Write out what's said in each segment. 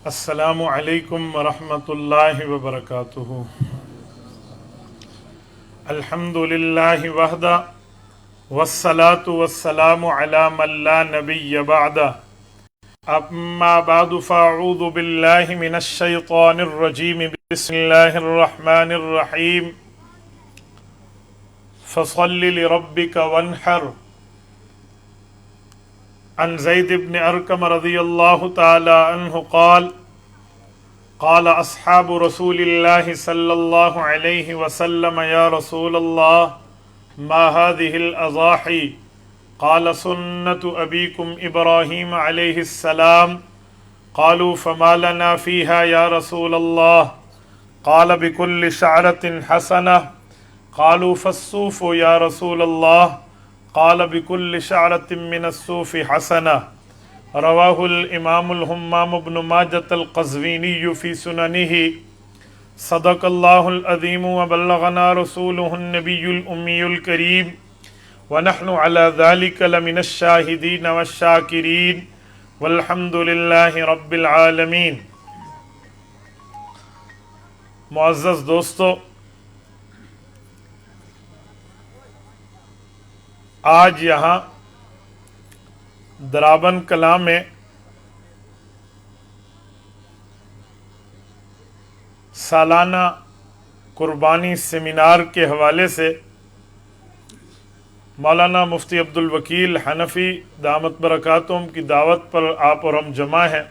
السلام علیکم ورحمۃ اللہ وبرکاتہ۔ الحمد للہ وحدہ والصلاة والسلام علی من لا نبی بعدہ، اما بعد فاعوذ باللہ من الشیطان الرجیم، بسم اللہ الرحمن الرحیم، فصل لربک وانحر۔ عن زید بن ارقم رضی اللہ تعالی عنہ قال قال اصحاب رسول اللہ صلی اللہ علیہ وسلم یا رسول اللہ ما هذه الاضاحی؟ قال سنة ابیکم ابراہیم علیہ السلام۔ قالوا فما لنا فیہا یا رسول اللہ؟ قال بكل شعرة حسنة۔ قالوا فالصوف یا رسول اللہ؟ قال بكل شعرة من الصوف حسنة۔ رواہ الامام الہمام بن ماجۃ القزوینی فی سننہ۔ صدق اللہ العظیم وبلغنا رسولہ النبی الأمی الکریم، ونحن علی ذلک لمن الشاہدین والشاکرین، والحمد للہ رب العالمین۔ معزز دوستو، آج یہاں درابن کلاں میں سالانہ قربانی سیمینار کے حوالے سے مولانا مفتی عبدالوکیل حنفی دامت برکاتہم کی دعوت پر آپ اور ہم جمع ہیں۔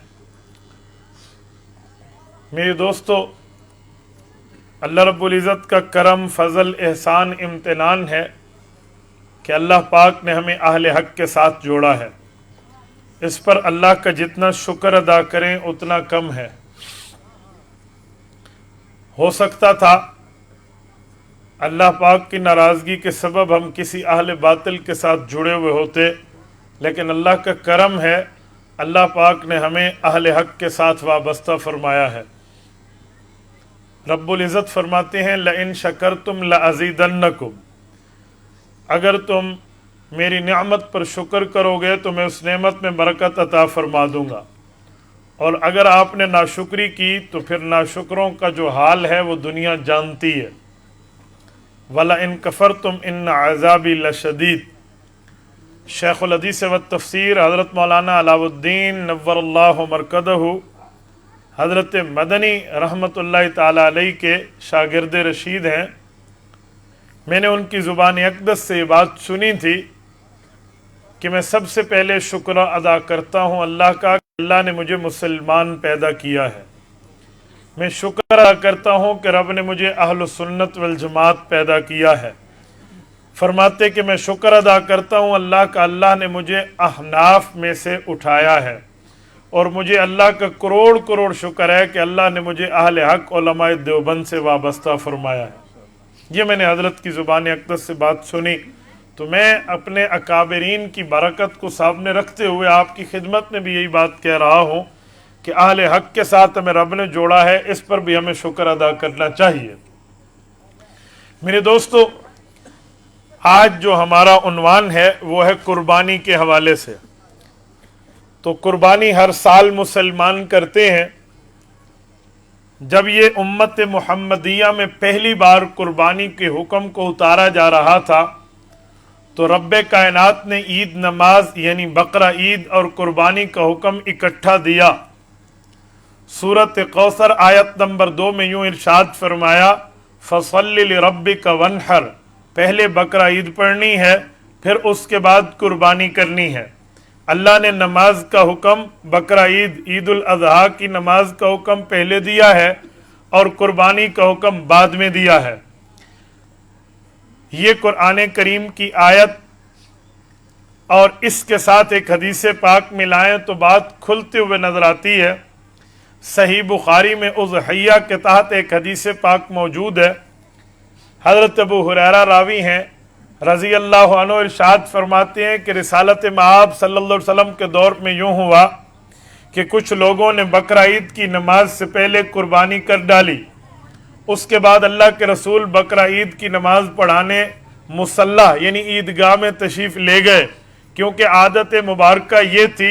میرے دوستو، اللہ رب العزت کا کرم، فضل، احسان، امتنان ہے کہ اللہ پاک نے ہمیں اہل حق کے ساتھ جوڑا ہے۔ اس پر اللہ کا جتنا شکر ادا کریں اتنا کم ہے۔ ہو سکتا تھا اللہ پاک کی ناراضگی کے سبب ہم کسی اہل باطل کے ساتھ جڑے ہوئے ہوتے، لیکن اللہ کا کرم ہے، اللہ پاک نے ہمیں اہل حق کے ساتھ وابستہ فرمایا ہے۔ رب العزت فرماتے ہیں لئن شکرتم لازیدنکم، اگر تم میری نعمت پر شکر کرو گے تو میں اس نعمت میں برکت عطا فرما دوں گا، اور اگر آپ نے ناشکری کی تو پھر ناشکروں کا جو حال ہے وہ دنیا جانتی ہے۔ وَلَئِن كَفَرْتُمْ إِنَّ عَذَابِي لَشَدِيدٌ۔ شیخ الحدیث والتفسیر حضرت مولانا علاء الدین نور اللہ مرکزہ حضرت مدنی رحمۃ اللہ تعالی علیہ کے شاگرد رشید ہیں۔ میں نے ان کی زبان اقدس سے یہ بات سنی تھی کہ میں سب سے پہلے شکر ادا کرتا ہوں اللہ کا کہ اللہ نے مجھے مسلمان پیدا کیا ہے۔ میں شکر ادا کرتا ہوں کہ رب نے مجھے اہل سنت والجماعت پیدا کیا ہے۔ فرماتے کہ میں شکر ادا کرتا ہوں اللہ کا، اللہ نے مجھے احناف میں سے اٹھایا ہے، اور مجھے اللہ کا کروڑ کروڑ شکر ہے کہ اللہ نے مجھے اہل حق علماء دیوبند سے وابستہ فرمایا ہے۔ یہ میں نے حضرت کی زبان اقدس سے بات سنی، تو میں اپنے اکابرین کی برکت کو سامنے رکھتے ہوئے آپ کی خدمت میں بھی یہی بات کہہ رہا ہوں کہ اہل حق کے ساتھ ہمیں رب نے جوڑا ہے، اس پر بھی ہمیں شکر ادا کرنا چاہیے۔ میرے دوستو، آج جو ہمارا عنوان ہے وہ ہے قربانی کے حوالے سے۔ تو قربانی ہر سال مسلمان کرتے ہیں۔ جب یہ امت محمدیہ میں پہلی بار قربانی کے حکم کو اتارا جا رہا تھا تو رب کائنات نے عید نماز یعنی بقرہ عید اور قربانی کا حکم اکٹھا دیا۔ سورۃ کوثر آیت نمبر 2 میں یوں ارشاد فرمایا فصل لربک وانحر، پہلے بقرہ عید پڑھنی ہے، پھر اس کے بعد قربانی کرنی ہے۔ اللہ نے نماز کا حکم بقرہ عید الاضحیٰ کی نماز کا حکم پہلے دیا ہے اور قربانی کا حکم بعد میں دیا ہے۔ یہ قرآن کریم کی آیت اور اس کے ساتھ ایک حدیث پاک ملائیں تو بات کھلتے ہوئے نظر آتی ہے۔ صحیح بخاری میں اضحیہ کے تحت ایک حدیث پاک موجود ہے۔ حضرت ابو ہریرہ راوی ہیں رضی اللہ عنہ، ارشاد فرماتے ہیں کہ رسالت مآب صلی اللہ علیہ وسلم کے دور میں یوں ہوا کہ کچھ لوگوں نے بقرہ عید کی نماز سے پہلے قربانی کر ڈالی۔ اس کے بعد اللہ کے رسول بقرہ عید کی نماز پڑھانے مصلی یعنی عیدگاہ میں تشریف لے گئے، کیونکہ عادت مبارکہ یہ تھی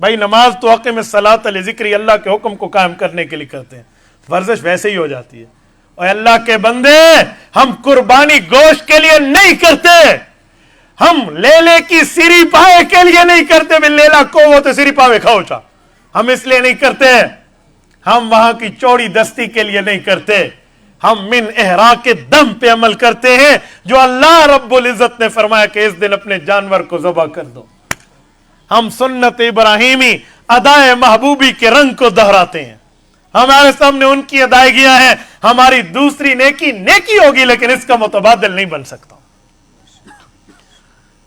بھائی نماز تو اقیم الصلاۃ لذکری، اللہ کے حکم کو قائم کرنے کے لیے کرتے ہیں، ورزش ویسے ہی ہو جاتی ہے۔ اور اللہ کے بندے ہم قربانی گوشت کے لیے نہیں کرتے، ہم لیلے کی سری پاوے کے لیے نہیں کرتے، بھی لیلا کو وہ تو سری پاوے کھاؤ چا، ہم اس لیے نہیں کرتے، ہم وہاں کی چوڑی دستی کے لیے نہیں کرتے، ہم من احراق دم پہ عمل کرتے ہیں جو اللہ رب العزت نے فرمایا کہ اس دن اپنے جانور کو ذبح کر دو۔ ہم سنت ابراہیمی ادائے محبوبی کے رنگ کو دہراتے ہیں، ہمارے سامنے ان کی ادائیگیاں ہیں، ہماری دوسری نیکی نیکی ہوگی لیکن اس کا متبادل نہیں بن سکتا۔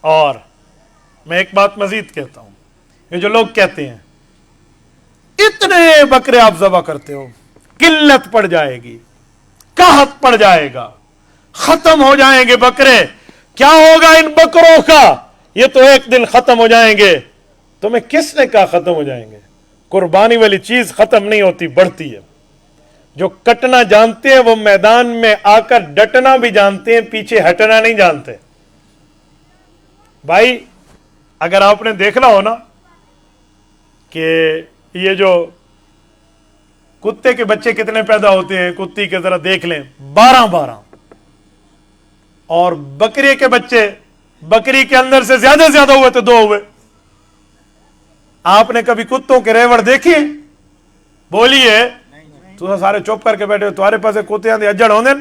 اور میں ایک بات مزید کہتا ہوں، یہ جو لوگ کہتے ہیں اتنے بکرے آپ ذبح کرتے ہو، قلت پڑ جائے گی، قحط پڑ جائے گا، ختم ہو جائیں گے بکرے، کیا ہوگا ان بکروں کا، یہ تو ایک دن ختم ہو جائیں گے۔ تمہیں کس نے کہا ختم ہو جائیں گے؟ قربانی والی چیز ختم نہیں ہوتی، بڑھتی ہے۔ جو کٹنا جانتے ہیں وہ میدان میں آ کر ڈٹنا بھی جانتے ہیں، پیچھے ہٹنا نہیں جانتے۔ بھائی اگر آپ نے دیکھنا ہو نا کہ یہ جو کتے کے بچے کتنے پیدا ہوتے ہیں، کتی کے ذرا دیکھ لیں، 12 اور بکری کے بچے بکری کے اندر سے زیادہ ہوئے تو 2 ہوئے۔ آپ نے کبھی کتوں کے ریوڑ دیکھے؟ بولیے، تو سارے چپ کر کے بیٹھے، تمہارے پاس کتے آندے اجڑ ہوندے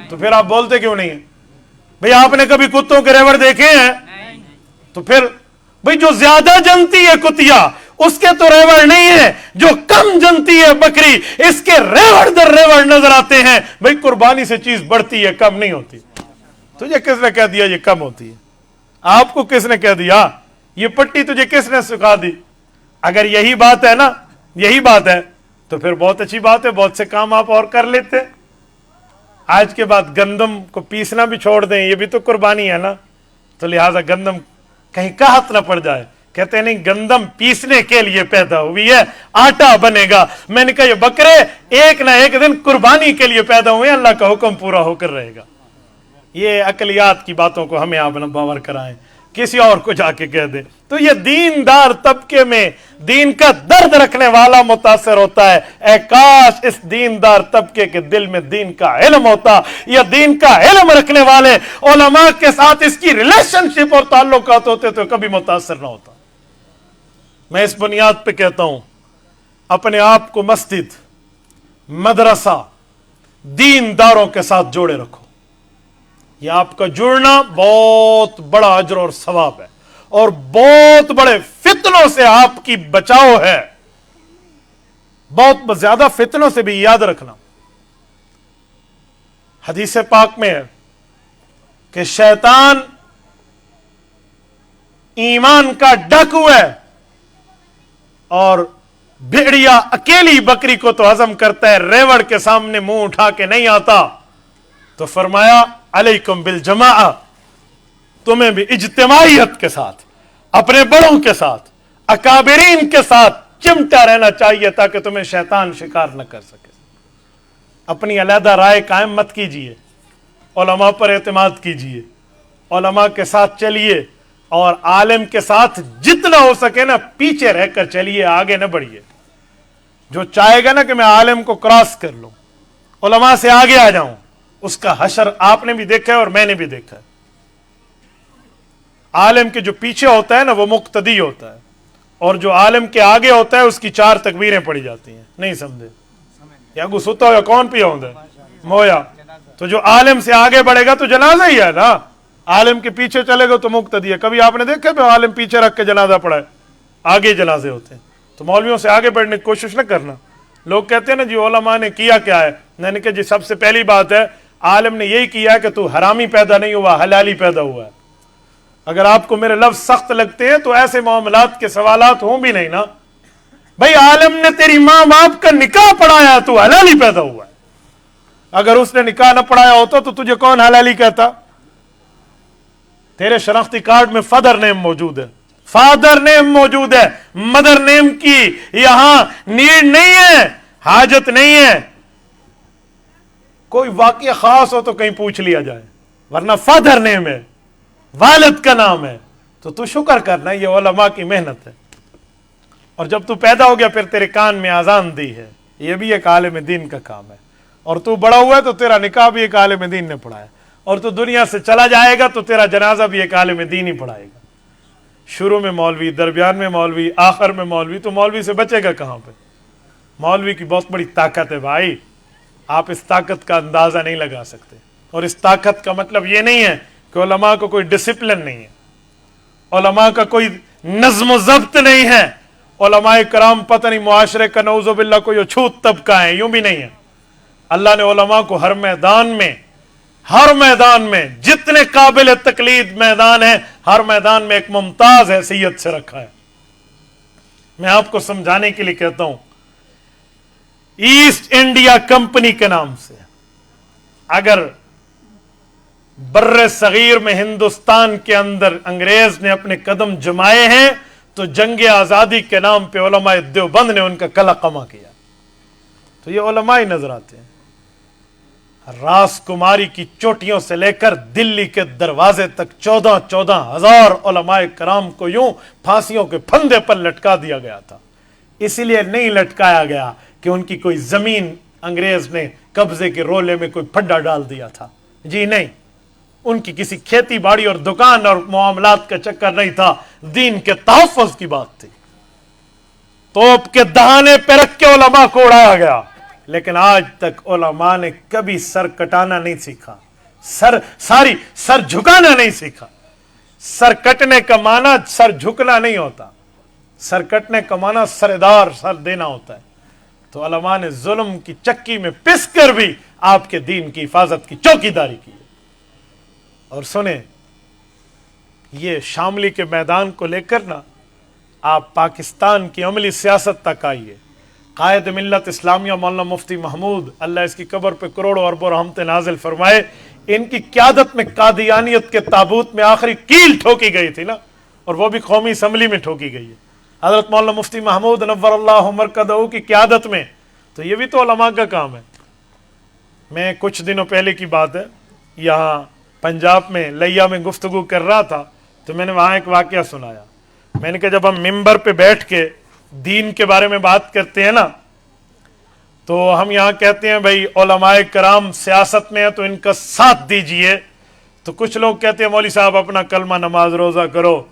تو پھر آپ بولتے کیوں نہیں ہیں؟ بھئی آپ نے کبھی کتوں کے ریوڑ دیکھے ہیں؟ تو پھر بھئی جو زیادہ جنتی ہے کتیا اس کے تو ریوڑ نہیں ہے، جو کم جنتی ہے بکری اس کے ریوڑ در ریوڑ نظر آتے ہیں۔ بھئی قربانی سے چیز بڑھتی ہے، کم نہیں ہوتی۔ تجھے کس نے کہہ دیا یہ کم ہوتی ہے؟ آپ کو کس نے کہہ دیا؟ یہ پٹی تجھے کس نے سکھا دی؟ اگر یہی بات ہے نا، یہی بات ہے تو پھر بہت اچھی بات ہے، بہت سے کام آپ اور کر لیتے۔ آج کے بعد گندم کو پیسنا بھی چھوڑ دیں، یہ بھی تو قربانی ہے نا، تو لہٰذا گندم کہیں قحط نہ پڑ جائے، کہتے ہیں نہیں گندم پیسنے کے لیے پیدا ہوئی ہے، آٹا بنے گا۔ میں نے کہا یہ بکرے ایک نہ ایک دن قربانی کے لیے پیدا ہوئے، اللہ کا حکم پورا ہو کر رہے گا۔ یہ عقلیات کی باتوں کو ہمیں آپ نہ باور کرائیں، کسی اور کو جا کے کہہ دیں۔ تو یہ دیندار طبقے میں دین کا درد رکھنے والا متاثر ہوتا ہے۔ اے کاش اس دیندار طبقے کے دل میں دین کا علم ہوتا، یا دین کا علم رکھنے والے علماء کے ساتھ اس کی ریلیشن شپ اور تعلقات ہوتے تو کبھی متاثر نہ ہوتا۔ میں اس بنیاد پہ کہتا ہوں، اپنے آپ کو مسجد، مدرسہ، دینداروں کے ساتھ جوڑے رکھو۔ یہ آپ کا جڑنا بہت بڑا اجر اور ثواب ہے، اور بہت بڑے فتنوں سے آپ کی بچاؤ ہے۔ بہت زیادہ فتنوں سے بھی یاد رکھنا، حدیث پاک میں ہے کہ شیطان ایمان کا ڈاکو ہے، اور بھیڑیا اکیلی بکری کو تو ہضم کرتا ہے، ریوڑ کے سامنے منہ اٹھا کے نہیں آتا۔ تو فرمایا علیکم بالجماعہ، تمہیں بھی اجتماعیت کے ساتھ، اپنے بڑوں کے ساتھ، اکابرین کے ساتھ چمٹا رہنا چاہیے تاکہ تمہیں شیطان شکار نہ کر سکے۔ اپنی علیحدہ رائے قائم مت کیجیے، علماء پر اعتماد کیجیے، علماء کے ساتھ چلیے، اور عالم کے ساتھ جتنا ہو سکے نا پیچھے رہ کر چلیے، آگے نہ بڑھیے۔ جو چاہے گا نا کہ میں عالم کو کراس کر لوں، علماء سے آگے آ جاؤں، اس کا حشر آپ نے بھی دیکھا ہے اور میں نے بھی دیکھا ہے۔ عالم کے جو پیچھے ہوتا ہے نا وہ مقتدی ہوتا ہے، اور جو عالم کے آگے ہوتا ہے اس کی 4 تکبیریں پڑی جاتی ہیں۔ نہیں سمجھے؟ یا گو ستا ہوا کون پیا ہوں مویا؟ تو جو عالم سے آگے بڑھے گا تو جنازہ ہی ہے نا، عالم کے پیچھے چلے گا تو مقتدی ہے۔ کبھی آپ نے دیکھا کہ عالم پیچھے رکھ کے جنازہ پڑھا ہے؟ آگے جنازے ہوتے ہیں۔ تو مولویوں سے آگے بڑھنے کی کوشش نہ کرنا۔ لوگ کہتے ہیں نا جی علماء نے کیا کیا ہے، میں نے کہا جی سب سے پہلی بات ہے عالم نے یہی کیا ہے کہ تو حرامی پیدا نہیں ہوا، حلالی پیدا ہوا ہے۔ اگر آپ کو میرے لفظ سخت لگتے ہیں تو ایسے معاملات کے سوالات ہوں بھی نہیں نا۔ بھائی عالم نے تیری ماں باپ کا نکاح پڑھایا تو حلالی پیدا ہوا ہے، اگر اس نے نکاح نہ پڑھایا ہوتا تو تجھے کون حلالی کہتا؟ تیرے شناختی کارڈ میں فادر نیم موجود ہے، فادر نیم موجود ہے، مدر نیم کی یہاں نیڈ نہیں ہے، حاجت نہیں ہے۔ کوئی واقعہ خاص ہو تو کہیں پوچھ لیا جائے، ورنہ فادر نیم ہے، والد کا نام ہے، تو شکر کرنا، یہ علماء کی محنت ہے۔ اور جب تو پیدا ہو گیا پھر تیرے کان میں اذان دی ہے، یہ بھی ایک عالم دین کا کام ہے، اور تو بڑا ہوا ہے تو تیرا نکاح بھی ایک عالم دین نے پڑھایا، اور تو دنیا سے چلا جائے گا تو تیرا جنازہ بھی ایک عالم دین ہی پڑھائے گا۔ شروع میں مولوی، درمیان میں مولوی، آخر میں مولوی، تو مولوی سے بچے گا کہاں پہ؟ مولوی کی بہت بڑی طاقت ہے بھائی، آپ اس طاقت کا اندازہ نہیں لگا سکتے، اور اس طاقت کا مطلب یہ نہیں ہے کہ علماء کو کوئی ڈسپلن نہیں ہے، علماء کا کوئی نظم و ضبط نہیں ہے، علماء کرام پتہ نہیں معاشرے کا نعوذ باللہ کوئی اچھوت طبقہ ہے، یوں بھی نہیں ہے۔ اللہ نے علماء کو ہر میدان میں جتنے قابل تقلید میدان ہیں، ہر میدان میں ایک ممتاز حیثیت سے رکھا ہے۔ میں آپ کو سمجھانے کے لیے کہتا ہوں، ایسٹ انڈیا کمپنی کے نام سے اگر بر صغیر میں ہندوستان کے اندر انگریز نے اپنے قدم جمائے ہیں تو جنگ آزادی کے نام پہ علماء دیوبند نے ان کا کلا کما کیا۔ تو یہ علماء ہی نظر آتے ہیں، راس کماری کی چوٹیوں سے لے کر دلی کے دروازے تک 14,000 علماء کرام کو یوں پھانسیوں کے پھندے پر لٹکا دیا گیا تھا۔ اسی لیے نہیں لٹکایا گیا کہ ان کی کوئی زمین انگریز نے قبضے کے رولے میں کوئی پھڈا ڈال دیا تھا، جی نہیں، ان کی کسی کھیتی باڑی اور دکان اور معاملات کا چکر نہیں تھا، دین کے تحفظ کی بات تھی۔ توپ کے دہانے پہ رکھ کے علماء کو اڑایا گیا، لیکن آج تک علماء نے کبھی سر کٹانا نہیں سیکھا، سر جھکانا نہیں سیکھا۔ سر کٹنے کا معنی سر جھکنا نہیں ہوتا، سر کٹنے کا معنی سردار سر دینا ہوتا ہے۔ تو علماء نے ظلم کی چکی میں پس کر بھی آپ کے دین کی حفاظت کی چوکیداری کی ہے۔ اور سنیں، یہ شاملی کے میدان کو لے کر نا آپ پاکستان کی عملی سیاست تک آئیے۔ قائد ملت اسلامیہ مولانا مفتی محمود، اللہ اس کی قبر پہ کروڑوں اربوں رحمتیں نازل فرمائے، ان کی قیادت میں قادیانیت کے تابوت میں آخری کیل ٹھوکی گئی تھی نا، اور وہ بھی قومی اسمبلی میں ٹھوکی گئی ہے، حضرت مولانا مفتی محمود نور اللہ مرکزہ کی قیادت میں۔ تو یہ بھی تو علماء کا کام ہے۔ میں کچھ دنوں پہلے کی بات ہے، یہاں پنجاب میں لیا میں گفتگو کر رہا تھا تو میں نے وہاں ایک واقعہ سنایا۔ میں نے کہا جب ہم ممبر پہ بیٹھ کے دین کے بارے میں بات کرتے ہیں نا تو ہم یہاں کہتے ہیں بھائی علماء کرام سیاست میں ہیں تو ان کا ساتھ دیجئے، تو کچھ لوگ کہتے ہیں مولوی صاحب اپنا کلمہ نماز روزہ کرو،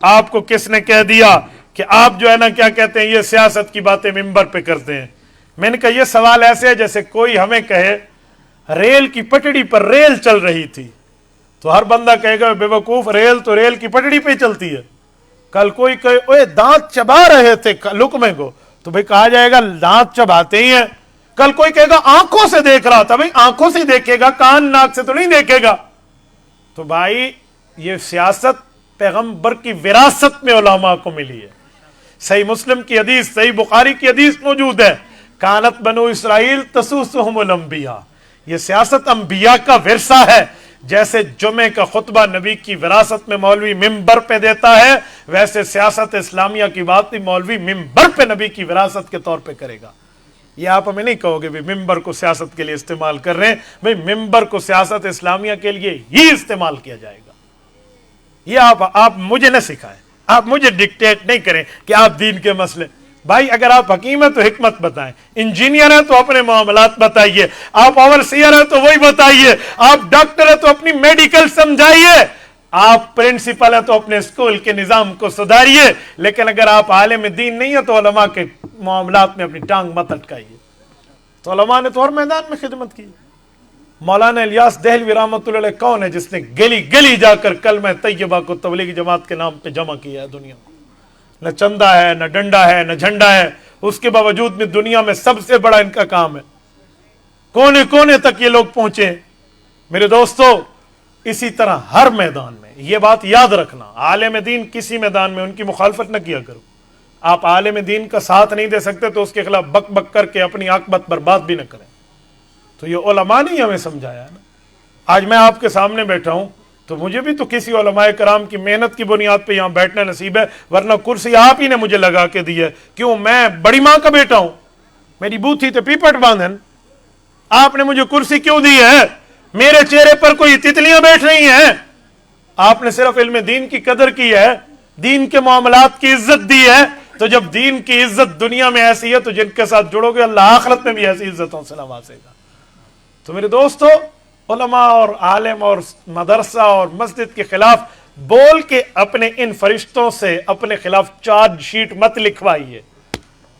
آپ کو کس نے کہہ دیا کہ آپ جو ہے نا کیا کہتے ہیں یہ سیاست کی باتیں ممبر پہ کرتے ہیں؟ میں نے کہا یہ سوال ایسے ہے جیسے کوئی ہمیں کہے ریل کی پٹڑی پر ریل چل رہی تھی، تو ہر بندہ کہے گا بے وقوف، ریل تو ریل کی پٹڑی پہ چلتی ہے۔ کل کوئی کہے اوے دانت چبا رہے تھے لقمے کو، تو بھائی کہا جائے گا دانت چباتے ہی ہیں۔ کل کوئی کہے گا آنکھوں سے دیکھ رہا تھا، بھائی آنکھوں سے دیکھے گا، کان ناک سے تو نہیں دیکھے گا۔ تو بھائی یہ سیاست پیغمبر کی وراثت میں علماء کو ملی ہے۔ صحیح مسلم کی حدیث، صحیح بخاری کی حدیث موجود ہے، کانت بنو اسرائیل تسوسہم الانبیاء، یہ سیاست انبیاء کا ورثہ ہے۔ جیسے جمعے کا خطبہ نبی کی وراثت میں مولوی ممبر پہ دیتا ہے، ویسے سیاست اسلامیہ کی بات بھی مولوی ممبر پہ نبی کی وراثت کے طور پہ کرے گا۔ یہ آپ ہمیں نہیں کہو گے بھی ممبر کو سیاست کے لیے استعمال کر رہے ہیں، بھائی ممبر کو سیاست اسلامیہ کے لیے ہی استعمال کیا جائے گا۔ یہ آپ مجھے نہ سکھائیں، آپ مجھے ڈکٹیٹ نہیں کریں کہ آپ دین کے مسئلے، بھائی اگر آپ حکیم ہیں تو حکمت بتائیں، انجینئر ہیں تو اپنے معاملات بتائیے، آپ اوورسیئر ہیں تو وہی بتائیے، آپ ڈاکٹر ہیں تو اپنی میڈیکل سمجھائیے، آپ پرنسپل ہیں تو اپنے اسکول کے نظام کو سدھاریے، لیکن اگر آپ عالم دین نہیں ہیں تو علماء کے معاملات میں اپنی ٹانگ مت اٹکائیے۔ تو علماء نے تو ہر میدان میں خدمت کی۔ مولانا الیاس دہلوی رحمۃ اللہ علیہ کون ہے جس نے گلی گلی جا کر کلمہ طیبہ کو تبلیغی جماعت کے نام پہ جمع کیا ہے دنیا میں؟ نہ چندہ ہے، نہ ڈنڈا ہے، نہ جھنڈا ہے، اس کے باوجود میں دنیا میں سب سے بڑا ان کا کام ہے۔ کونے کونے تک یہ لوگ پہنچے۔ میرے دوستو، اسی طرح ہر میدان میں یہ بات یاد رکھنا، عالم دین کسی میدان میں ان کی مخالفت نہ کیا کرو۔ آپ عالم دین کا ساتھ نہیں دے سکتے تو اس کے خلاف بک بک کر کے اپنی عاقبت برباد بھی نہ کریں۔ تو یہ علماء نے ہمیں سمجھایا نا۔ آج میں آپ کے سامنے بیٹھا ہوں تو مجھے بھی تو کسی علماء کرام کی محنت کی بنیاد پہ یہاں بیٹھنا نصیب ہے، ورنہ کرسی آپ ہی نے مجھے لگا کے دی ہے۔ کیوں؟ میں بڑی ماں کا بیٹا ہوں، میری بوتھی تو پیپٹ باندھن، آپ نے مجھے کرسی کیوں دی ہے؟ میرے چہرے پر کوئی تتلیاں بیٹھ رہی ہیں؟ آپ نے صرف علم دین کی قدر کی ہے، دین کے معاملات کی عزت دی ہے، تو تو جب دین کی عزت دنیا میں ایسی ہے تو جن کے ساتھ جڑو گے اللہ آخرت میں بھی ایسی عزتوں سے نوازے گا. تو میرے دوستو، علماء اور عالم اور مدرسہ اور مسجد کے خلاف بول کے اپنے ان فرشتوں سے اپنے خلاف چارج شیٹ مت لکھوائیے.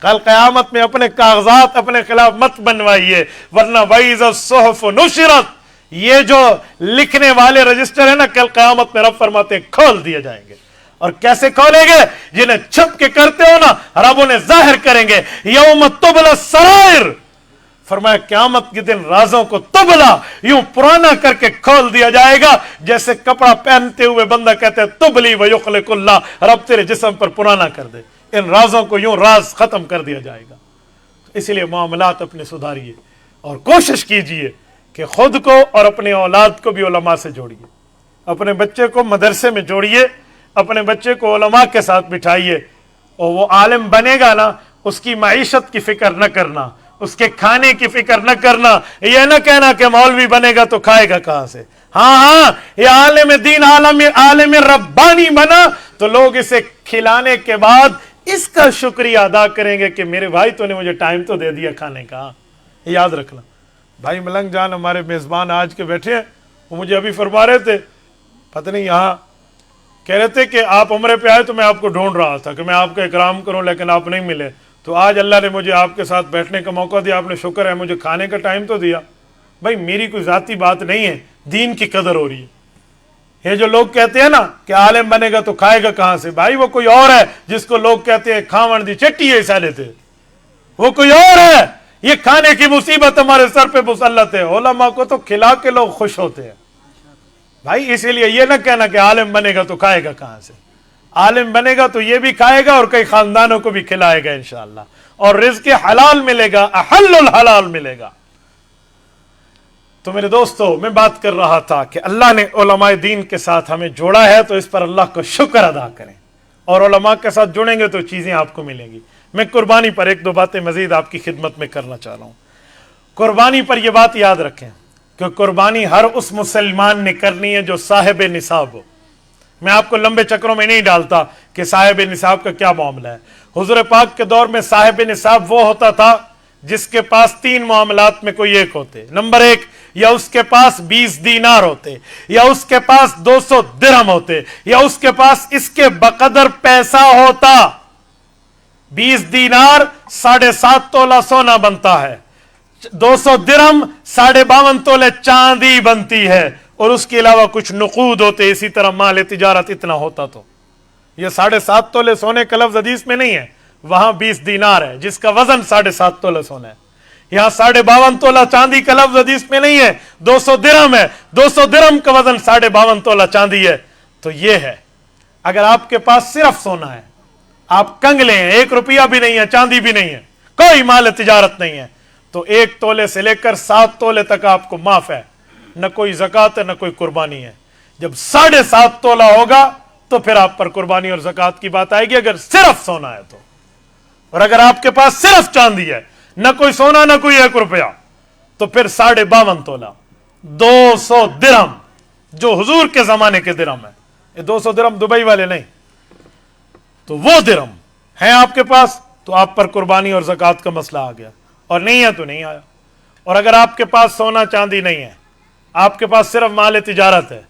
کل قیامت میں اپنے کاغذات اپنے خلاف مت بنوائیے، ورنہ وَإِذَا الصُّحُفُ نُشِرَتْ، یہ جو لکھنے والے رجسٹر ہیں نا، کل قیامت میں رب فرماتے ہیں کھول دیے جائیں گے. اور کیسے کھولیں گے؟ جنہیں چھپ کے کرتے ہو نا، رب انہیں ظاہر کریں گے. یوم تبلی السرائر، فرمایا قیامت کے دن رازوں کو تبلا، یوں پرانا کر کے کھول دیا جائے گا، جیسے کپڑا پہنتے ہوئے بندہ کہتے ہیں تبلی ویخلق اللہ، رب تیرے جسم پر پرانا کر دے. ان رازوں کو یوں راز ختم کر دیا جائے گا. اسی لیے معاملات اپنے سدھاریے اور کوشش کیجئے کہ خود کو اور اپنے اولاد کو بھی علماء سے جوڑیے. اپنے بچے کو مدرسے میں جوڑیے، اپنے بچے کو علماء کے ساتھ بٹھائیے، اور وہ عالم بنے گا نا، اس کی معیشت کی فکر نہ کرنا، اس کے کھانے کی فکر نہ کرنا. یہ نہ کہنا کہ مولوی بنے گا تو کھائے گا کہاں سے. ہاں یہ عالم دین، عالم ربانی بنا تو لوگ اسے کھلانے کے بعد اس کا شکریہ ادا کریں گے کہ میرے بھائی تو نے مجھے ٹائم تو دے دیا کھانے کا. یاد رکھنا. بھائی ملنگ جان ہمارے میزبان آج کے بیٹھے ہیں، وہ مجھے ابھی فرما رہے تھے، پتہ نہیں یہاں کہہ رہے تھے کہ آپ عمرے پہ آئے تو میں آپ کو ڈھونڈ رہا تھا کہ میں آپ کا اکرام کروں، لیکن آپ نہیں ملے. تو آج اللہ نے مجھے آپ کے ساتھ بیٹھنے کا موقع دیا، آپ نے شکر ہے مجھے کھانے کا ٹائم تو دیا. بھائی میری کوئی ذاتی بات نہیں ہے، دین کی قدر ہو رہی ہے. یہ جو لوگ کہتے ہیں نا کہ عالم بنے گا تو کھائے گا کہاں سے، بھائی وہ کوئی اور ہے جس کو لوگ کہتے ہیں کھاون دی چٹی ہے سالے تھے، وہ کوئی اور ہے. یہ کھانے کی مصیبت ہمارے سر پہ مسلط ہے. علماء کو تو کھلا کے لوگ خوش ہوتے ہیں. بھائی اسی لیے یہ نہ کہنا کہ عالم بنے گا تو کھائے گا کہاں سے. عالم بنے گا تو یہ بھی کھائے گا اور کئی خاندانوں کو بھی کھلائے گا انشاءاللہ، اور رزق حلال ملے گا، احل الحلال ملے گا. تو میرے دوستو، میں بات کر رہا تھا کہ اللہ نے علماء دین کے ساتھ ہمیں جوڑا ہے تو اس پر اللہ کو شکر ادا کریں، اور علماء کے ساتھ جڑیں گے تو چیزیں آپ کو ملیں گی. میں قربانی پر ایک دو باتیں مزید آپ کی خدمت میں کرنا چاہ رہا ہوں. قربانی پر یہ بات یاد رکھیں کہ قربانی ہر اس مسلمان نے کرنی ہے جو صاحب نصاب ہو. میں آپ کو لمبے چکروں میں نہیں ڈالتا کہ صاحب نصاب کا کیا معاملہ ہے. حضور پاک کے دور میں صاحب نصاب وہ ہوتا تھا جس کے پاس 3 معاملات میں کوئی ایک ہوتے. نمبر 1، یا اس کے پاس 20 دینار ہوتے، یا اس کے پاس 200 درہم ہوتے، یا اس کے پاس اس کے بقدر پیسہ ہوتا. 20 دینار 7.5 تولہ سونا بنتا ہے، 200 درہم 52.5 تولے چاندی بنتی ہے، اور اس کے علاوہ کچھ نقود ہوتے. اسی طرح مال تجارت اتنا ہوتا. تو یہ 7.5 تولے سونے کا لفظ حدیث میں نہیں ہے، وہاں 20 دینار ہے جس کا وزن 7.5 تولے سونا ہے. یہاں 52.5 تولہ چاندی کا لفظ حدیث میں نہیں ہے، 200 درہم ہے، 200 درہم کا وزن 52.5 تولہ چاندی ہے. تو یہ ہے، اگر آپ کے پاس صرف سونا ہے، آپ کنگلے ہیں، 1 روپیہ بھی نہیں ہے، چاندی بھی نہیں ہے، کوئی مال تجارت نہیں ہے، تو 1 تولے سے لے کر 7 تولے تک آپ کو معاف ہے، نہ کوئی زکوٰۃ ہے نہ کوئی قربانی ہے. جب 7.5 تولہ ہوگا تو پھر آپ پر قربانی اور زکوٰۃ کی بات آئے گی، اگر صرف سونا ہے تو. اور اگر آپ کے پاس صرف چاندی ہے، نہ کوئی سونا نہ کوئی 1 روپیہ، تو پھر 52.5 تولہ 200 درہم، جو حضور کے زمانے کے درہم ہے. یہ 200 درہم دبئی والے نہیں، تو وہ درہم ہیں آپ کے پاس، تو آپ پر قربانی اور زکوٰۃ کا مسئلہ آ گیا، اور نہیں ہے تو نہیں آیا. اور اگر آپ کے پاس سونا چاندی نہیں ہے، آپ کے پاس صرف مال تجارت ہے،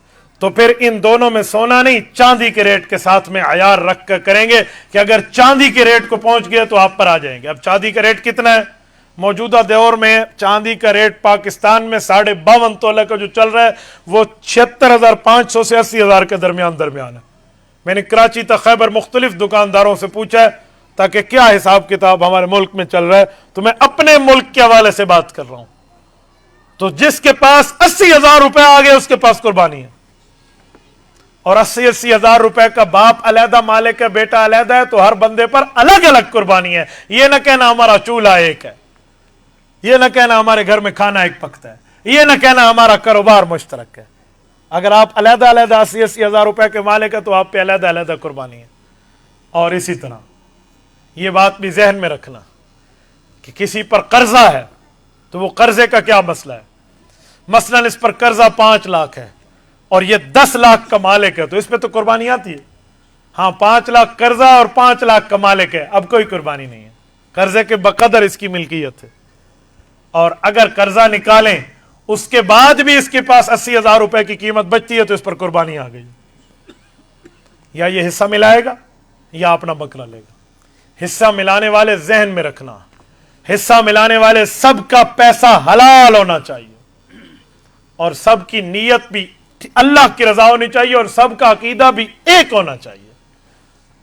تو پھر ان دونوں میں سونا نہیں، چاندی کے ریٹ کے ساتھ میں عیار رکھ کر کریں گے کہ اگر چاندی کے ریٹ کو پہنچ گیا تو آپ پر آ جائیں گے. اب چاندی کا ریٹ کتنا ہے موجودہ دور میں؟ چاندی کا ریٹ پاکستان میں 52.5 تولہ کا جو چل رہا ہے وہ 76,500 سے 80,000 کے درمیان ہے. میں نے کراچی تا خیبر مختلف دکانداروں سے پوچھا ہے تاکہ کیا حساب کتاب ہمارے ملک میں چل رہا ہے، تو میں اپنے ملک کے حوالے سے بات کر رہا ہوں. تو جس کے پاس 80,000 روپے آ گئے اس کے پاس قربانی ہے، اور 80,000 روپے کا باپ علیحدہ، مالک کا بیٹا علیحدہ ہے، تو ہر بندے پر الگ الگ قربانی ہے. یہ نہ کہنا ہمارا چولہا ایک ہے، یہ نہ کہنا ہمارے گھر میں کھانا ایک پکتا ہے، یہ نہ کہنا ہمارا کاروبار مشترک ہے. اگر آپ علیحدہ 80,000 روپے کے مالک ہے تو آپ پہ علیحدہ قربانی ہے. اور اسی طرح یہ بات بھی ذہن میں رکھنا کہ کسی پر قرضہ ہے تو وہ قرضے کا کیا مسئلہ ہے. مثلا اس پر قرضہ 5 لاکھ ہے اور یہ 10 لاکھ کا مالک ہے، تو اس پہ تو قربانی آتی ہے. ہاں 5 لاکھ قرضہ اور 5 لاکھ کا مالک ہے، اب کوئی قربانی نہیں ہے، قرضے کے بقدر اس کی ملکیت ہے. اور اگر قرضہ نکالیں اس کے بعد بھی اس کے پاس 80,000 روپے کی قیمت بچتی ہے تو اس پر قربانی آ گئی. یا یہ حصہ ملائے گا یا اپنا بکرا لے گا. حصہ ملانے والے ذہن میں رکھنا، حصہ ملانے والے سب کا پیسہ حلال ہونا چاہیے اور سب کی نیت بھی اللہ کی رضا ہونی چاہیے اور سب کا عقیدہ بھی ایک ہونا چاہیے.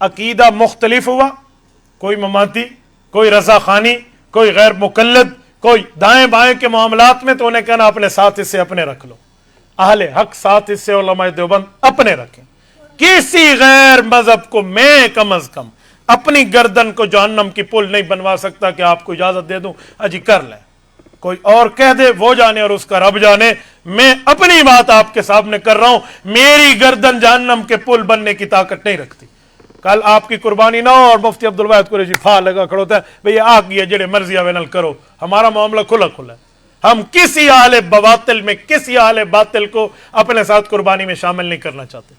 عقیدہ مختلف ہوا، کوئی مماتی، کوئی رضا خانی، کوئی غیر مقلد، کوئی دائیں بائیں کے معاملات میں، تو انہیں کہنا اپنے ساتھ حصے اپنے رکھ لو. اہل حق ساتھ حصے علماء دیوبند اپنے رکھیں. کسی غیر مذہب کو میں کم از کم اپنی گردن کو جہنم کی پل نہیں بنوا سکتا کہ آپ کو اجازت دے دوں اجی کر لیں. کوئی اور کہہ دے وہ جانے اور اس کا رب جانے. میں اپنی بات آپ کے سامنے کر رہا ہوں، میری گردن جہنم کے پل بننے کی طاقت نہیں رکھتی. کل آپ کی قربانی نہ ہو اور مفتی عبدالواحد قریشی فا لگا کھڑا ہوتا ہے بھئی آ گیا جڑے مرضی آوے نل کرو. ہمارا معاملہ کھلا کھلا ہے. ہم کسی اہل باطل میں کسی اہل باطل کو اپنے ساتھ قربانی میں شامل نہیں کرنا چاہتے.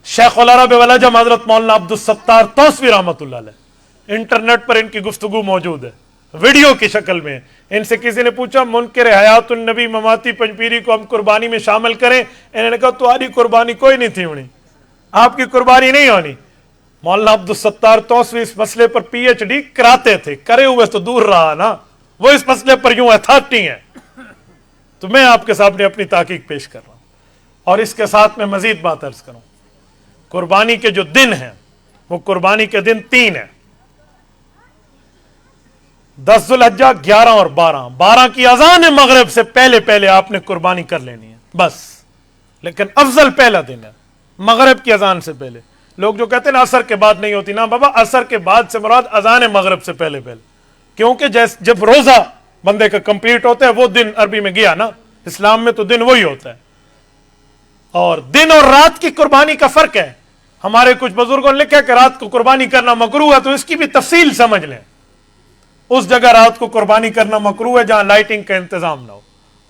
شیخ العرب والعجم حضرت مولانا عبدالستار توسوی رحمۃ اللہ علیہ، انٹرنیٹ پر ان کی گفتگو موجود ہے ویڈیو کی شکل میں. ان سے کسی نے پوچھا منکر حیات النبی مماتی پنجپیری کو ہم قربانی میں شامل کریں؟ انہوں نے کہا تمہاری قربانی کوئی نہیں تھی ہونی، آپ کی قربانی نہیں ہونی. مولانا عبدالستار توسوی اس مسئلے پر پی ایچ ڈی کراتے تھے، کرے ہوئے تو دور رہا نا، وہ اس مسئلے پر یوں اتھارٹی ہیں. تو میں آپ کے سامنے اپنی تحقیق پیش کر رہا ہوں. اور اس کے ساتھ میں مزید بات عرض کروں. قربانی کے جو دن ہیں وہ قربانی کے دن 3 ہیں، 10 ذو الحجہ، 11 اور 12. 12 کی اذان مغرب سے پہلے پہلے آپ نے قربانی کر لینی ہے بس. لیکن افضل پہلا دن ہے مغرب کی اذان سے پہلے. لوگ جو کہتے ہیں نا عصر کے بعد نہیں ہوتی، نا بابا، عصر کے بعد سے مراد اذان مغرب سے پہلے پہلے. کیونکہ جب روزہ بندے کا کمپلیٹ ہوتا ہے وہ دن عربی میں گیا نا، اسلام میں تو دن وہی ہوتا ہے. اور دن اور رات کی قربانی کا فرق ہے. ہمارے کچھ بزرگوں نے لکھا کہ رات کو قربانی کرنا مکروہ ہے، تو اس کی بھی تفصیل سمجھ لیں. اس جگہ رات کو قربانی کرنا مکروہ ہے جہاں لائٹنگ کا انتظام نہ ہو.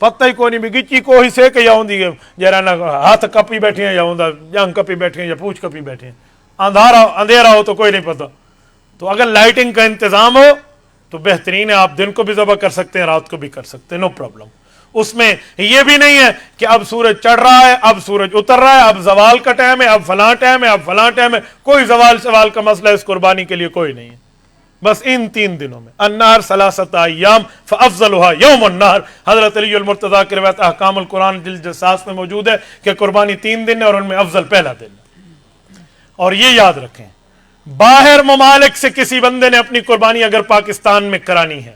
پتہ ہی کوئی نہیں بھی گچی کو ہی سے کہ یا ہوندی جرا نہ ہاتھ کپی بیٹھے ہیں یا ہوندا جنگ کپی بیٹھے ہیں یا پوچھ کپی بیٹھے ہیں. اندھیرا ہو تو کوئی نہیں پتہ. تو اگر لائٹنگ کا انتظام ہو تو بہترین ہے، آپ دن کو بھی ذبح کر سکتے ہیں، رات کو بھی کر سکتے ہیں، نو پرابلم. اس میں یہ بھی نہیں ہے کہ اب سورج چڑھ رہا ہے، اب سورج اتر رہا ہے، اب زوال کا ٹائم ہے، اب فلاں ٹائم ہے، اب فلاں ٹائم ہے. کوئی زوال سوال کا مسئلہ اس قربانی کے لیے کوئی نہیں ہے. بس ان 3 دنوں میں النہر 3 ایام فافضلها یوم النہر. حضرت علی المرتضیٰ کی روایت احکام القرآن جلد 7 میں موجود ہے کہ قربانی 3 دن ہے اور ان میں افضل پہلا دن ہے. اور یہ یاد رکھیں، باہر ممالک سے کسی بندے نے اپنی قربانی اگر پاکستان میں کرانی ہے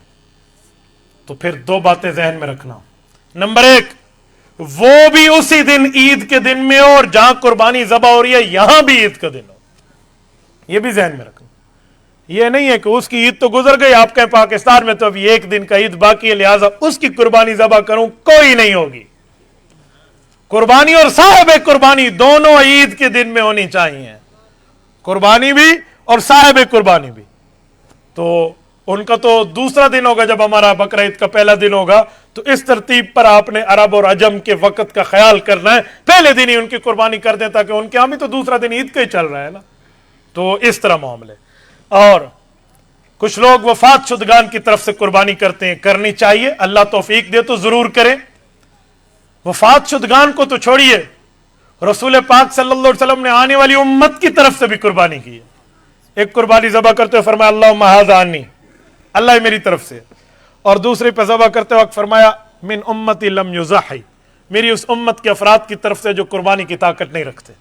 تو پھر 2 باتیں ذہن میں رکھنا. نمبر 1، وہ بھی اسی دن عید کے دن میں ہو اور جہاں قربانی ذبح ہو رہی ہے یہاں بھی عید کا دن ہو. یہ بھی ذہن میں رکھنا. یہ نہیں ہے کہ اس کی عید تو گزر گئی، آپ کہیں پاکستان میں تو ابھی 1 دن کا عید باقی ہے لہٰذا اس کی قربانی ذبح کروں، کوئی نہیں ہوگی. قربانی اور صاحب قربانی دونوں عید کے دن میں ہونی چاہیے، قربانی بھی اور صاحب قربانی بھی. تو ان کا تو دوسرا دن ہوگا جب ہمارا بقرہ عید کا پہلا دن ہوگا. تو اس ترتیب پر آپ نے عرب اور عجم کے وقت کا خیال کرنا ہے، پہلے دن ہی ان کی قربانی کر دیں تاکہ ان کے ہاں بھی تو دوسرا دن عید کا ہی چل رہا ہے نا. تو اس طرح معاملے. اور کچھ لوگ وفات شدگان کی طرف سے قربانی کرتے ہیں، کرنی چاہیے، اللہ توفیق دے تو ضرور کریں. وفات شدگان کو تو چھوڑیے، رسول پاک صلی اللہ علیہ وسلم نے آنے والی امت کی طرف سے بھی قربانی کی ہے. ایک قربانی ذبح کرتے ہوئے فرمایا اللہم ھذا عنی، اللہ میری طرف سے. اور دوسری پہ ذبح کرتے وقت فرمایا من امتی لم یضحی، میری اس امت کے افراد کی طرف سے جو قربانی کی طاقت نہیں رکھتے.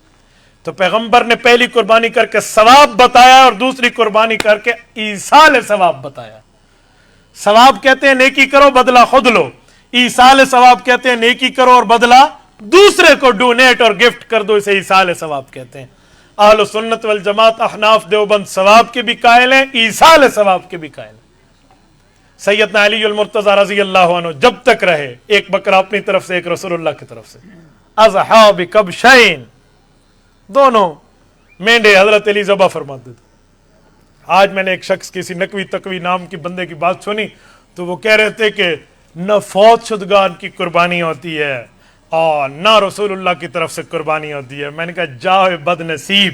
تو پیغمبر نے پہلی قربانی کر کے ثواب بتایا اور دوسری قربانی کر کے ایصال ثواب بتایا. ثواب کہتے ہیں نیکی کرو بدلہ خود لو، ایصال ثواب کہتے ہیں نیکی کرو اور بدلہ دوسرے کو ڈونیٹ اور گفٹ کر دو، اسے ایصال ثواب کہتے ہیں. اہل سنت والجماعت احناف دیوبند ثواب کے بھی قائل ہیں، ایصال ثواب کے بھی قائل ہیں. سیدنا علی المرتضیٰ رضی اللہ عنہ جب تک رہے، ایک بکرا اپنی طرف سے ایک رسول اللہ کی طرف سے. اضحیٰ بکبشین، دونوں مینڈے حضرت علی ذبح فرماتے تھے. آج میں نے ایک شخص کسی نقوی تقوی نام کی بندے کی بات سنی تو وہ کہہ رہے تھے کہ نہ فوت شدگان کی قربانی ہوتی ہے اور نہ رسول اللہ کی طرف سے قربانی ہوتی ہے. میں نے کہا جاؤ بد نصیب،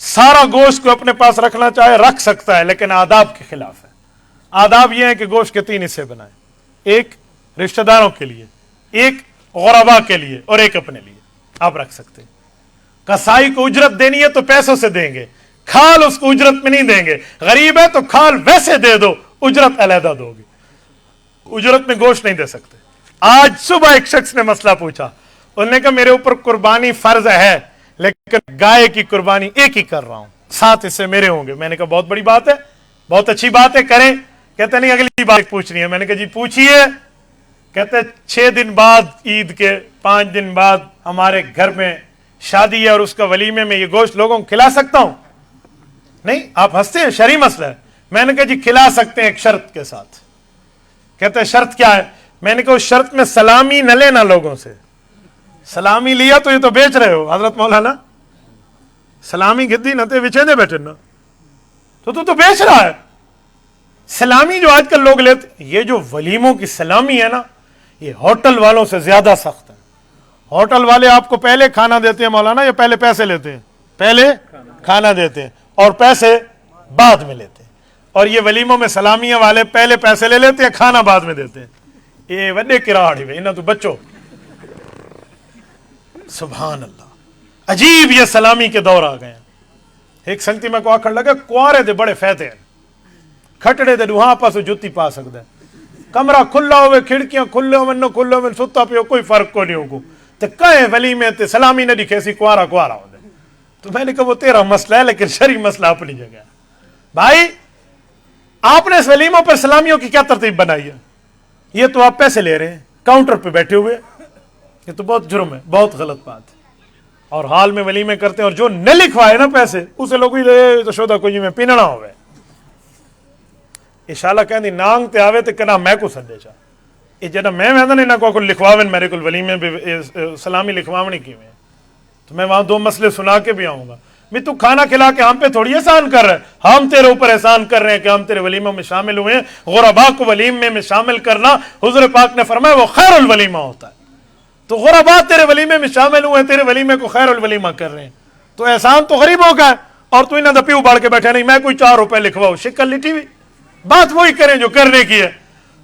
سارا گوشت کو اپنے پاس رکھنا چاہے رکھ سکتا ہے، لیکن آداب کے خلاف ہے۔ آداب یہ ہے کہ گوشت کے 3 حصے بنائیں، ایک رشتہ داروں کے لیے، ایک غربا کے لیے، اور ایک اپنے لیے۔ آپ رکھ سکتے ہیں۔ کسائی کو اجرت دینی ہے تو پیسوں سے دیں گے، کھال اس کو اجرت میں نہیں دیں گے۔ غریب ہے تو کھال ویسے دے دو، اجرت علیحدہ دو گے، اجرت میں گوشت نہیں دے سکتے۔ آج صبح ایک شخص نے مسئلہ پوچھا، انہوں نے کہا میرے اوپر قربانی فرض ہے، لیکن گائے کی قربانی ایک ہی کر رہا ہوں، 7 حصے میرے ہوں گے۔ میں نے کہا بہت بڑی بات ہے، بہت اچھی بات ہے، کریں۔ کہتے نہیں اگلی بات پوچھنی ہے۔ میں نے کہا جی پوچھیے۔ کہتے 6 دن بعد عید کے 5 دن بعد ہمارے گھر میں شادی ہے اور اس کا ولیمے میں یہ گوشت لوگوں کو کھلا سکتا ہوں؟ نہیں، آپ ہنستے ہیں، شرعی مسئلہ ہے۔ میں نے کہا جی کھلا سکتے ہیں ایک شرط کے ساتھ۔ کہتے ہیں شرط کیا ہے؟ میں نے کہا اس شرط میں سلامی نہ لینا لوگوں سے۔ سلامی لیا تو یہ تو بیچ رہے ہو حضرت مولانا، سلامی گدی نہ تے وچے دے بیٹھے نا، تو بیچ رہا ہے۔ سلامی جو آج کل لوگ لیتے، یہ جو ولیموں کی سلامی ہے نا، یہ ہوٹل والوں سے زیادہ سخت ہے۔ ہوٹل والے آپ کو پہلے کھانا دیتے ہیں مولانا، یا پہلے پیسے لیتے ہیں؟ پہلے کھانا دیتے ہیں اور پیسے بعد میں لیتے ہیں۔ اور یہ ولیموں میں سلامیاں والے پہلے پیسے لے لیتے ہیں، کھانا بعد میں دیتے ہیں۔ یہ وڈے کراڑ ہوئے انہاں تو بچو، سبحان اللہ، عجیب یہ سلامی کے دور آ گئے ہیں۔ ایک سنگتی میں کو آکھڑ لگا کوارے دے بڑے فائدے ہیں، کھٹڑے دے وہاں پاس جتی پا سکتا ہے، کمرہ کھلا ہوئے، کھڑکیاں کھلے ہوئے، نو کھلے ہوئے، ستا پیو، کوئی فرق کو نہیں ہوگا۔ تو کہیں ولیمے تے سلامی نہ دکھے سی کوارا کوارا ہو دے۔ تو میں نے کہا وہ تیرا مسئلہ ہے، لیکن شرعی مسئلہ اپنی جگہ ہے۔ بھائی آپ نے اس ولیموں پر سلامیوں کی کیا ترتیب بنائی ہے؟ یہ تو آپ پیسے لے رہے ہیں کاؤنٹر پہ بیٹھے ہوئے، یہ تو بہت جرم ہے، بہت غلط بات ہے۔ اور حال میں ولیمے کرتے ہیں، اور جو نہ لکھوائے نا پیسے اسے لوگ تو شودا کوئی میں پیننا ہوئے انشاءاللہ کہندی نانگ تے آوے تے کنا میں کو سدے چا یہ جڑا میں ویندا نہیں نہ کو لکھواون میرے کو ولیمے سلامی لکھواونی کیویں، تو میں وہاں 2 مسئلے سنا کے بھی آؤں گا۔ میں تو کھانا کھلا کے ہم پہ تھوڑی احسان کر رہے ہیں، ہم تیرے اوپر احسان کر رہے ہیں کہ ہم تیرے ولیموں میں شامل ہوئے ہیں۔ غربا کو ولیمے میں شامل کرنا حضور پاک نے فرمایا وہ خیر الولیمہ ہوتا ہے۔ تو غربا تیرے ولیمے میں شامل ہوئے ہیں، تیرے ولیمے کو خیر الولیمہ کر رہے ہیں، تو احسان تو غریبوں کا ہے۔ اور تو انہاں دا پیو باڑ کے بیٹھے نہیں میں کوئی 4 روپے لکھواؤ، شکل لٹی ہوئی بات وہی کریں جو کرنے کی ہے۔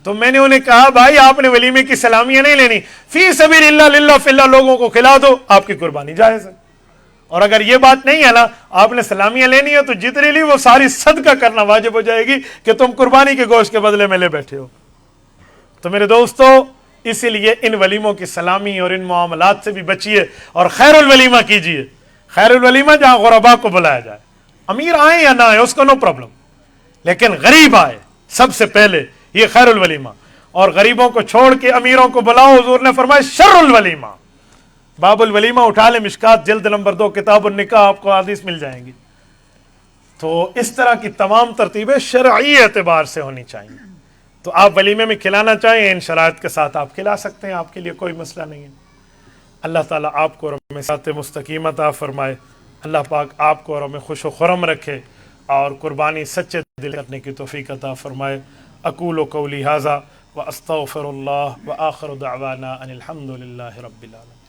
تو میں نے انہیں کہا بھائی آپ نے ولیمے کی سلامیاں نہیں لینی، فی سبیل اللہ للہ فی اللہ لوگوں کو کھلا دو، آپ کی قربانی جائز ہے۔ اور اگر یہ بات نہیں ہے نا، آپ نے سلامیاں لینی ہے تو جتنی لی وہ ساری صدقہ کرنا واجب ہو جائے گی کہ تم قربانی کے گوشت کے بدلے میں لے بیٹھے ہو۔ تو میرے دوستو اسی لیے ان ولیموں کی سلامی اور ان معاملات سے بھی بچیے اور خیر الولیمہ کیجیے۔ خیر الولیمہ جہاں غربا کو بلایا جائے، امیر آئیں یا نہ آئیں اس کو نو پرابلم، لیکن غریب آئے سب سے پہلے، یہ خیر الولیمہ۔ اور غریبوں کو چھوڑ کے امیروں کو بلاؤ، حضور نے فرمایا شر الولیمہ۔ باب الولیمہ اٹھا لیں، مشکات جلد نمبر 2 کتاب النکاح، آپ کو حدیث مل جائیں گی۔ تو اس طرح کی تمام ترتیبیں شرعی اعتبار سے ہونی چاہیے۔ تو آپ ولیمے میں کھلانا چاہیں ان شرائط کے ساتھ آپ کھلا سکتے ہیں، آپ کے لیے کوئی مسئلہ نہیں ہے۔ اللہ تعالیٰ آپ کو اور ہمیں صراط مستقیم عطا فرمائے، اللہ پاک آپ کو اور ہمیں خوش و خرم رکھے اور قربانی سچے دل کرنے کی توفیق عطا فرمائے۔ اقول قولی ھذا واستغفر اللہ وآخر دعوانا ان الحمد للہ رب العالمین۔